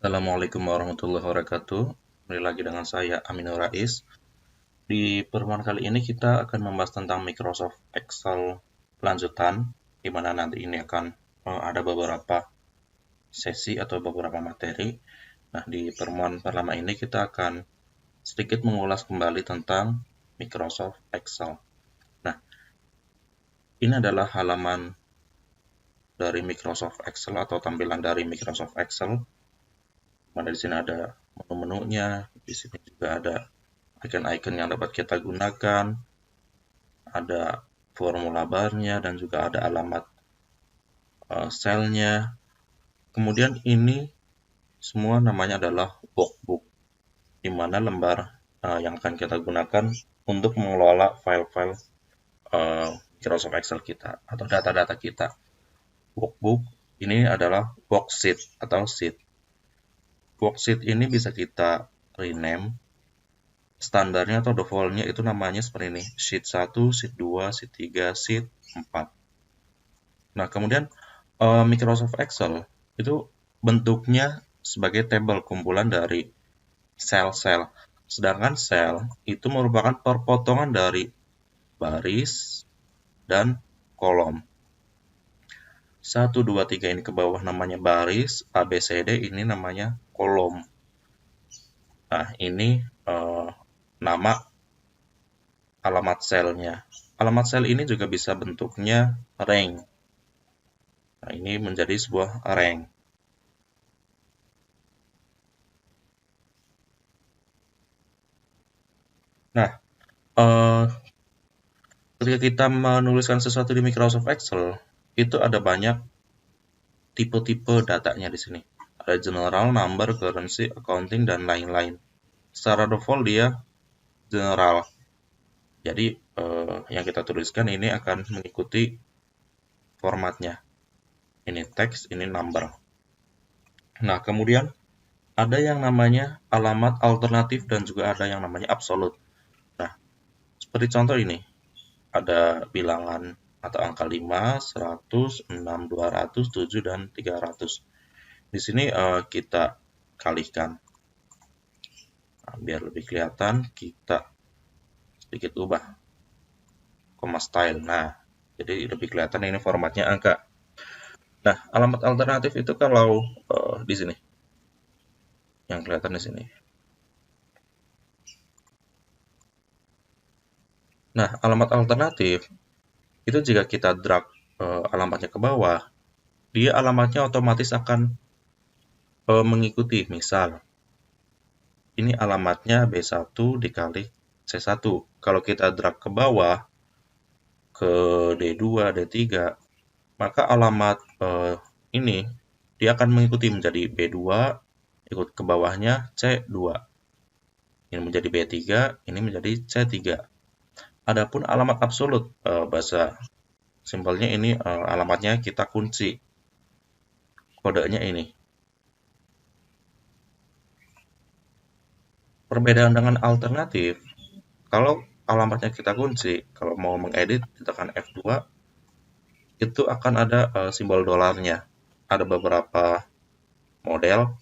Assalamualaikum warahmatullahi wabarakatuh. Kembali lagi dengan saya Aminur Rais. Di pertemuan kali ini kita akan membahas tentang Microsoft Excel lanjutan, di mana nanti ini akan ada beberapa sesi atau beberapa materi. Nah, di pertemuan pertama ini kita akan sedikit mengulas kembali tentang Microsoft Excel. Nah, ini adalah halaman dari Microsoft Excel atau tampilan dari Microsoft Excel. Mana di sini ada menu-menunya, di sini juga ada icon-icon yang dapat kita gunakan, ada formula barnya dan juga ada alamat selnya. Kemudian ini semua namanya adalah workbook, di mana lembar yang akan kita gunakan untuk mengelola file-file Microsoft Excel kita atau data-data kita. Workbook ini adalah worksheet atau sheet. Worksheet ini bisa kita rename. Standarnya atau defaultnya itu namanya seperti ini, sheet 1, sheet 2, sheet 3, sheet 4. Nah, kemudian Microsoft Excel itu bentuknya sebagai tabel kumpulan dari sel-sel. Sedangkan sel itu merupakan perpotongan dari baris dan kolom. 1, 2, 3 ini ke bawah namanya baris, A, B, C, D ini namanya kolom. Nah, ini nama alamat selnya. Alamat sel ini juga bisa bentuknya rank. Nah, ini menjadi sebuah rank. Nah, ketika kita menuliskan sesuatu di Microsoft Excel, itu ada banyak tipe-tipe datanya di sini. Ada general, number, currency, accounting, dan lain-lain. Secara default dia general. Jadi yang kita tuliskan ini akan mengikuti formatnya. Ini teks, ini number. Nah, kemudian ada yang namanya alamat alternatif dan juga ada yang namanya absolute. Nah, seperti contoh ini. Ada bilangan atau angka 5, 100, 6, 200, 7, dan 300. Di sini kita kalikan. Nah, biar lebih kelihatan, kita sedikit ubah comma style. Nah, jadi lebih kelihatan ini formatnya angka. Nah, alamat alternatif itu kalau di sini. Yang kelihatan di sini. Nah, alamat alternatif itu jika kita drag alamatnya ke bawah, dia alamatnya otomatis akan mengikuti. Misal, ini alamatnya B1 dikali C1. Kalau kita drag ke bawah, ke D2, D3, maka alamat ini dia akan mengikuti menjadi B2, ikut ke bawahnya C2. Ini menjadi B3, ini menjadi C3. Adapun alamat absolut, bahasa simpelnya ini alamatnya kita kunci. Kodenya ini. Perbedaan dengan alternatif, kalau alamatnya kita kunci, kalau mau mengedit tekan F2, itu akan ada simbol dolarnya. Ada beberapa model,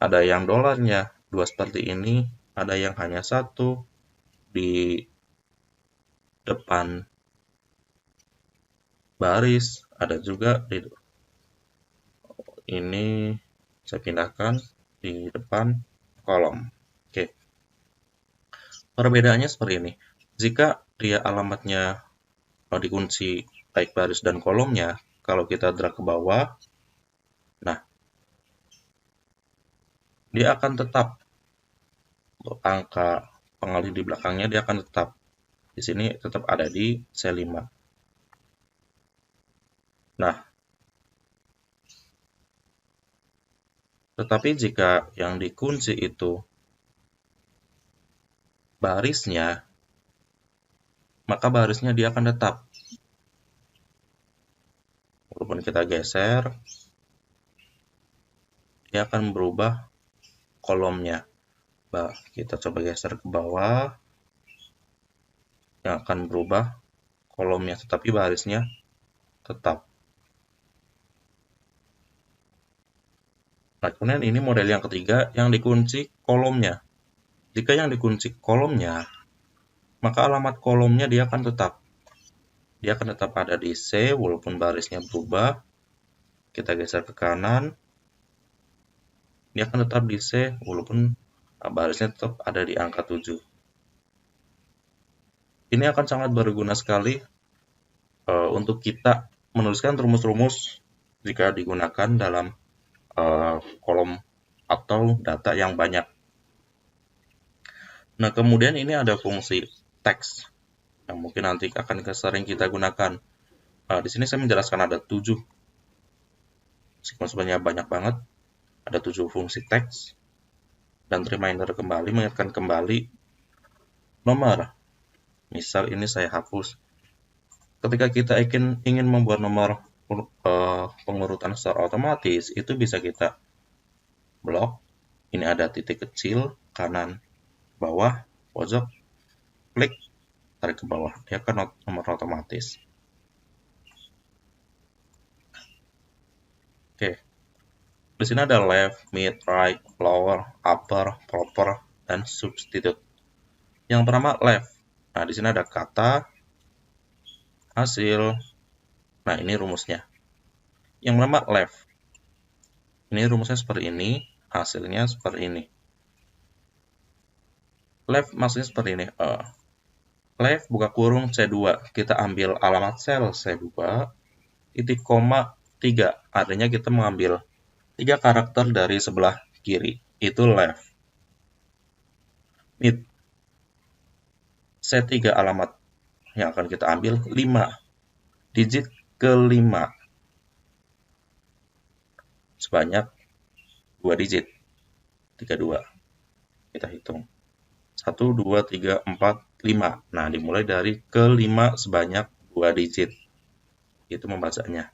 ada yang dolarnya 2 seperti ini, ada yang hanya 1 di depan baris, ada juga di ini saya pindahkan di depan kolom. Oke. Perbedaannya seperti ini. Jika dia alamatnya dikunci baik baris dan kolomnya, kalau kita drag ke bawah, nah dia akan tetap angka pengalih di belakangnya dia akan tetap di sini tetap ada di C5. Nah, tetapi jika yang dikunci itu barisnya, maka barisnya dia akan tetap. Walaupun kita geser, dia akan berubah kolomnya. Kita coba geser ke bawah, yang akan berubah kolomnya, tetapi barisnya tetap. Nah, kemudian ini model yang ketiga yang dikunci kolomnya. Jika yang dikunci kolomnya, maka alamat kolomnya dia akan tetap ada di C walaupun barisnya berubah. Kita geser ke kanan, dia akan tetap di C walaupun barisnya tetap ada di angka 7. Ini akan sangat berguna sekali untuk kita menuliskan rumus-rumus jika digunakan dalam kolom atau data yang banyak. Nah, kemudian ini ada fungsi text yang mungkin nanti akan sering kita gunakan. Di sini saya menjelaskan ada 7, meskipun sebenarnya banyak banget, ada 7 fungsi text, dan reminder kembali, mengingatkan kembali nomor. Misal ini saya hapus. Ketika kita ingin membuat nomor pengurutan secara otomatis, itu bisa kita blok. Ini ada titik kecil, kanan, bawah, pojok, klik, tarik ke bawah. Dia akan nomor otomatis. Oke. Di sini ada left, mid, right, lower, upper, proper, dan substitute. Yang pertama left. Nah, di sini ada kata, hasil. Nah, ini rumusnya. Yang pertama left. Ini rumusnya seperti ini, hasilnya seperti ini. Left maksudnya seperti ini. Left buka kurung C2. Kita ambil alamat sel C2, titik koma 3. Artinya kita mengambil 3 karakter dari sebelah kiri. Itu left. Mid. C3 alamat yang akan kita ambil 5. Digit ke-5. Sebanyak 2 digit. 32. Kita hitung. 1, 2, 3, 4, 5. Nah, dimulai dari ke-5 sebanyak 2 digit. Itu membacanya.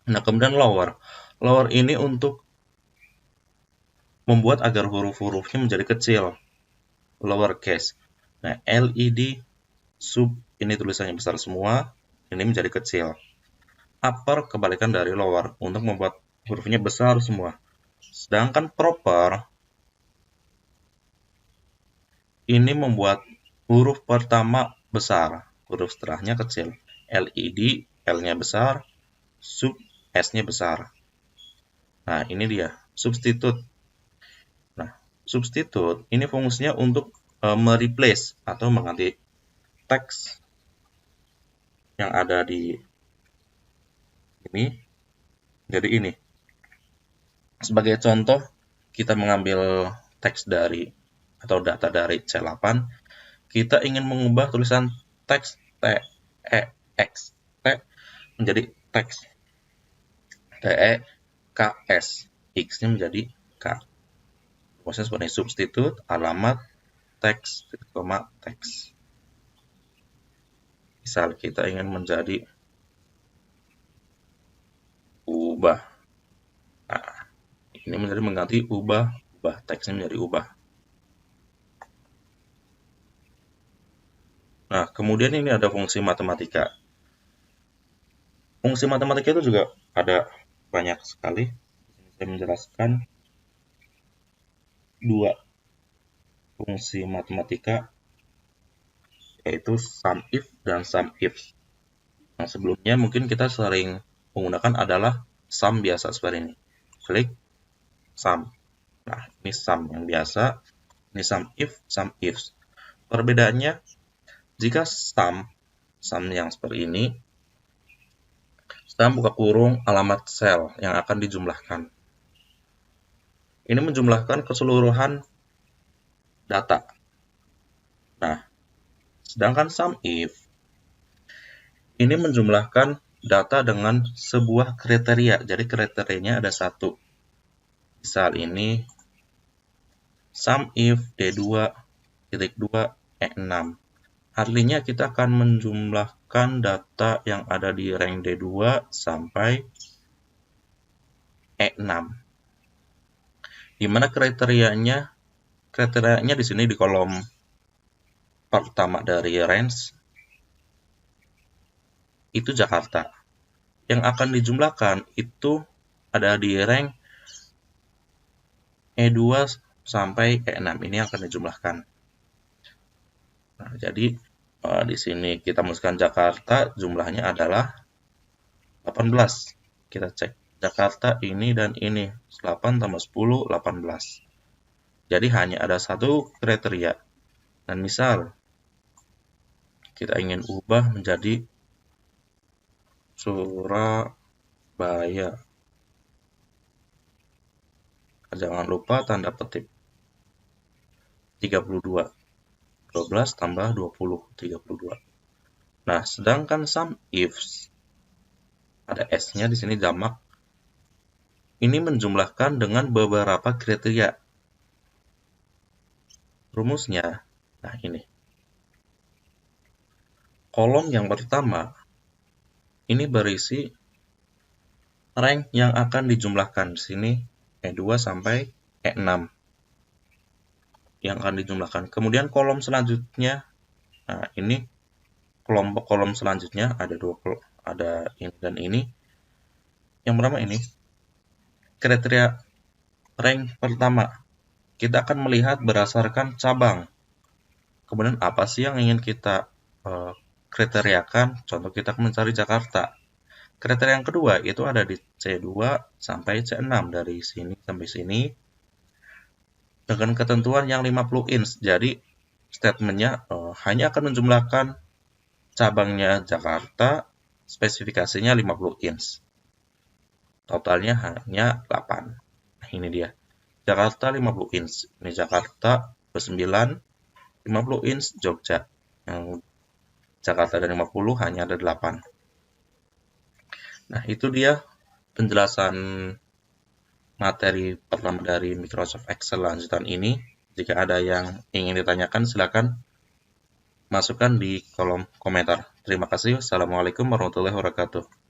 Nah, kemudian lower. Lower ini untuk membuat agar huruf-hurufnya menjadi kecil. Lower case. Nah, LED, sub, ini tulisannya besar semua. Ini menjadi kecil. Upper kebalikan dari lower. Untuk membuat hurufnya besar semua. Sedangkan proper ini membuat huruf pertama besar, huruf setelahnya kecil. LED, L-nya besar, sub, S-nya besar. Nah, ini dia, substitute. Nah, substitute ini fungsinya untuk mereplace atau mengganti teks yang ada di ini jadi ini. Sebagai contoh, kita mengambil teks dari atau data dari C8, kita ingin mengubah tulisan teks TEXT menjadi teks TEKS, X-nya menjadi K. Proses seperti substitute, alamat, teks, teks. Misal kita ingin menjadi ubah. Nah, ini menjadi mengganti ubah, teksnya menjadi ubah. Nah, kemudian ini ada fungsi matematika. Fungsi matematika itu juga ada banyak sekali. Saya menjelaskan 2 fungsi matematika, yaitu SUMIF dan SUMIF. Yang sebelumnya mungkin kita sering menggunakan adalah sum biasa seperti ini. Klik sum. Nah, ini sum yang biasa. Ini SUMIF, SUMIF. Perbedaannya, jika sum yang seperti ini, sum buka kurung alamat sel yang akan dijumlahkan. Ini menjumlahkan keseluruhan data. Nah, sedangkan SUMIF ini menjumlahkan data dengan sebuah kriteria. Jadi kriterianya ada 1. Misal ini SUMIF D2.2 E6. Artinya kita akan menjumlahkan data yang ada di rank D2 sampai E6. Di mana kriterianya di sini di kolom pertama dari range itu Jakarta. Yang akan dijumlahkan itu ada di rank E2 sampai E6 ini akan dijumlahkan. Nah, jadi di sini kita masukkan Jakarta, jumlahnya adalah 18. Kita cek Jakarta ini dan ini. 8 tambah 10, 18. Jadi hanya ada satu kriteria. Dan misal kita ingin ubah menjadi Surabaya. Jangan lupa tanda petik. 32. 12 tambah 20, 32. Nah, sedangkan sum ifs, ada S-nya di sini jamak, ini menjumlahkan dengan beberapa kriteria. Rumusnya, nah ini. Kolom yang pertama, ini berisi rank yang akan dijumlahkan. Di sini E2 sampai E6 yang akan dijumlahkan. Kemudian kolom selanjutnya, nah ini kelompok kolom selanjutnya ada ini dan ini. Yang pertama ini kriteria rank pertama. Kita akan melihat berdasarkan cabang. Kemudian apa sih yang ingin kita kriteriakan? Contoh kita mencari Jakarta. Kriteria yang kedua itu ada di C2 sampai C6, dari sini sampai sini dengan ketentuan yang 50 inch. Jadi statementnya hanya akan menjumlahkan cabangnya Jakarta, spesifikasinya 50 inch. Totalnya hanya 8. Nah, ini dia. Jakarta 50 inch. Ini Jakarta ke-9, 50 inch Jogja. Yang Jakarta dari 50 hanya ada 8. Nah, itu dia penjelasan materi pertama dari Microsoft Excel lanjutan ini. Jika ada yang ingin ditanyakan, silakan masukkan di kolom komentar. Terima kasih. Wassalamualaikum warahmatullahi wabarakatuh.